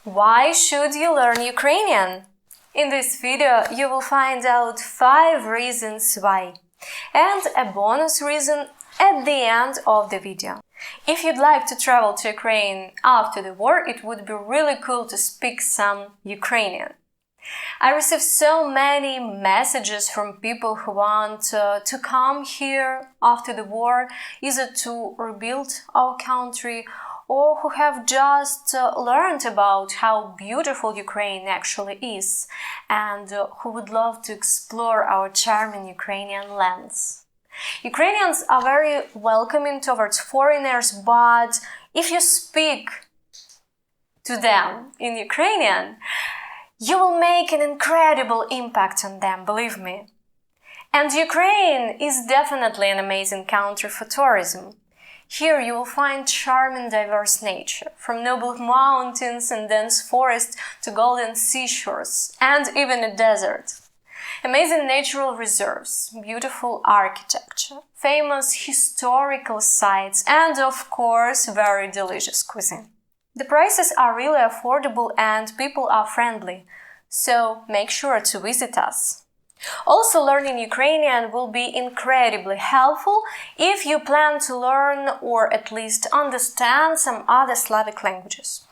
Why should you learn Ukrainian? In this video, you will find out 5 reasons why, and a bonus reason at the end of the video. If you'd like to travel to Ukraine after the war, it would be really cool to speak some Ukrainian. I received so many messages from people who want to come here after the war, either to rebuild our country or who have just learned about how beautiful Ukraine actually is and who would love to explore our charming Ukrainian lands. Ukrainians are very welcoming towards foreigners, but if you speak to them in Ukrainian, you will make an incredible impact on them, believe me. And Ukraine is definitely an amazing country for tourism. Here you will find charming diverse nature, from noble mountains and dense forests to golden seashores, and even a desert. Amazing natural reserves, beautiful architecture, famous historical sites, and of course, very delicious cuisine. The prices are really affordable and people are friendly, so make sure to visit us. Also, learning Ukrainian will be incredibly helpful if you plan to learn or at least understand some other Slavic languages.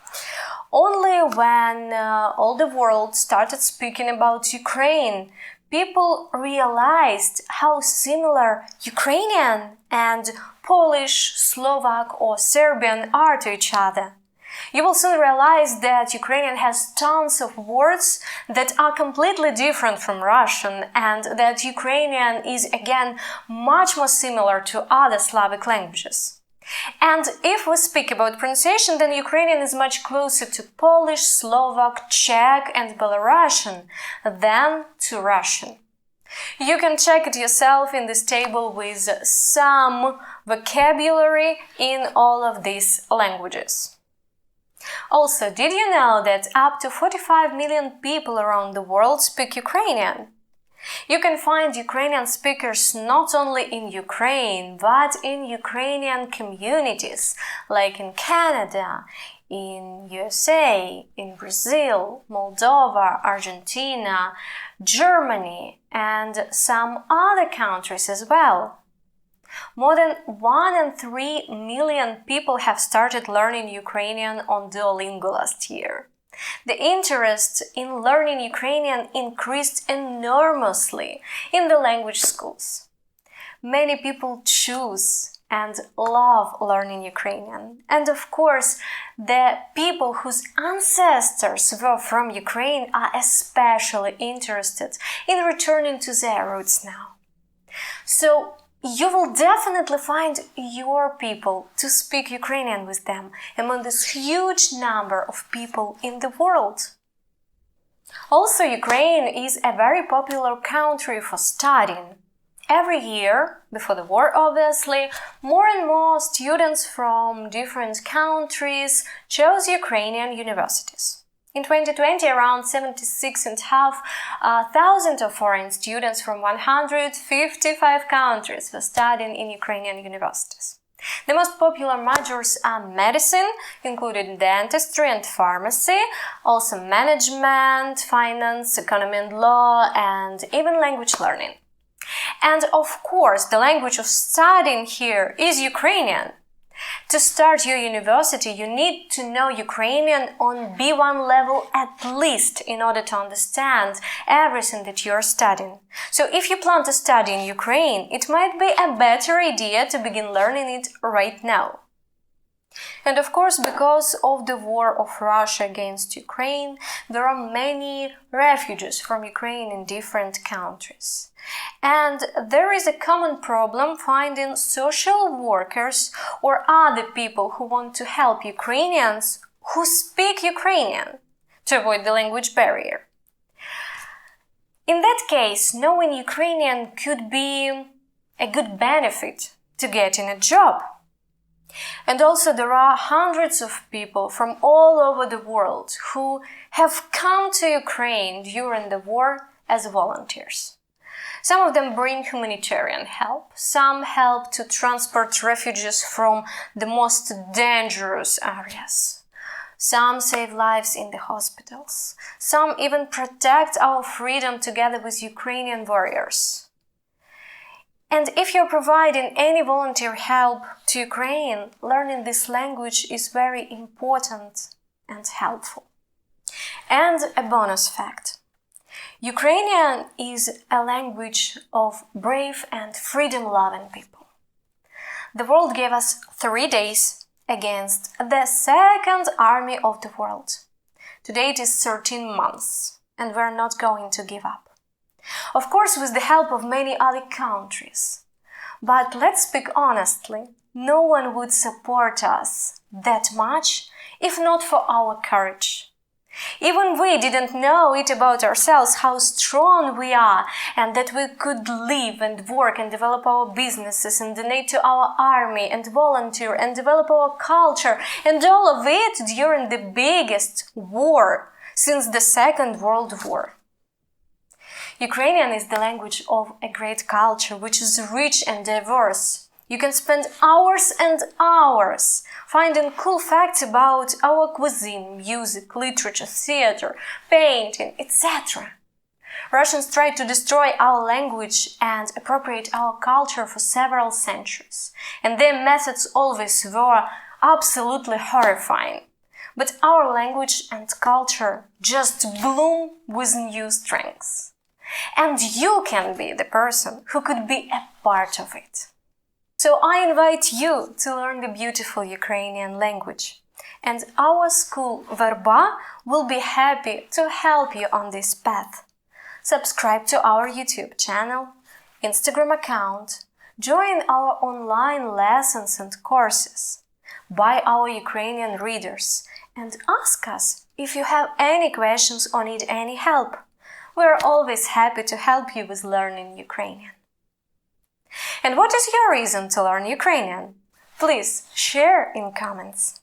Only when all the world started speaking about Ukraine, people realized how similar Ukrainian and Polish, Slovak or Serbian are to each other. You will soon realize that Ukrainian has tons of words that are completely different from Russian and that Ukrainian is again much more similar to other Slavic languages. And if we speak about pronunciation, then Ukrainian is much closer to Polish, Slovak, Czech and Belarusian than to Russian. You can check it yourself in this table with some vocabulary in all of these languages. Also, did you know that up to 45 million people around the world speak Ukrainian? You can find Ukrainian speakers not only in Ukraine, but in Ukrainian communities, like in Canada, in USA, in Brazil, Moldova, Argentina, Germany, and some other countries as well. More than 1.3 million people have started learning Ukrainian on Duolingo last year. The interest in learning Ukrainian increased enormously in the language schools. Many people choose and love learning Ukrainian. And of course, the people whose ancestors were from Ukraine are especially interested in returning to their roots now. So, you will definitely find your people to speak Ukrainian with them among this huge number of people in the world. Also, Ukraine is a very popular country for studying. Every year, before the war obviously, more and more students from different countries chose Ukrainian universities. In 2020, around 76,500 of foreign students from 155 countries were studying in Ukrainian universities. The most popular majors are medicine, including dentistry and pharmacy, also management, finance, economy and law, and even language learning. And of course, the language of studying here is Ukrainian. To start your university, you need to know Ukrainian on B1 level at least in order to understand everything that you're studying. So if you plan to study in Ukraine, it might be a better idea to begin learning it right now. And of course, because of the war of Russia against Ukraine, there are many refugees from Ukraine in different countries. And there is a common problem finding social workers or other people who want to help Ukrainians who speak Ukrainian to avoid the language barrier. In that case, knowing Ukrainian could be a good benefit to getting a job. And also there are hundreds of people from all over the world who have come to Ukraine during the war as volunteers. Some of them bring humanitarian help, some help to transport refugees from the most dangerous areas. Some save lives in the hospitals. Some even protect our freedom together with Ukrainian warriors. And if you're providing any volunteer help to Ukraine, learning this language is very important and helpful. And a bonus fact. Ukrainian is a language of brave and freedom-loving people. The world gave us 3 days against the second army of the world. Today it is 13 months, and we're not going to give up. Of course, with the help of many other countries. But let's speak honestly, no one would support us that much if not for our courage. Even we didn't know it about ourselves how strong we are and that we could live and work and develop our businesses and donate to our army and volunteer and develop our culture and all of it during the biggest war since the Second World War. Ukrainian is the language of a great culture which is rich and diverse. You can spend hours and hours finding cool facts about our cuisine, music, literature, theater, painting, etc. Russians tried to destroy our language and appropriate our culture for several centuries, and their methods always were absolutely horrifying. But our language and culture just bloom with new strengths. And you can be the person who could be a part of it. So I invite you to learn the beautiful Ukrainian language. And our school VERBA will be happy to help you on this path. Subscribe to our YouTube channel, Instagram account, join our online lessons and courses, buy our Ukrainian readers, and ask us if you have any questions or need any help. We're always happy to help you with learning Ukrainian. And what is your reason to learn Ukrainian? Please share in comments.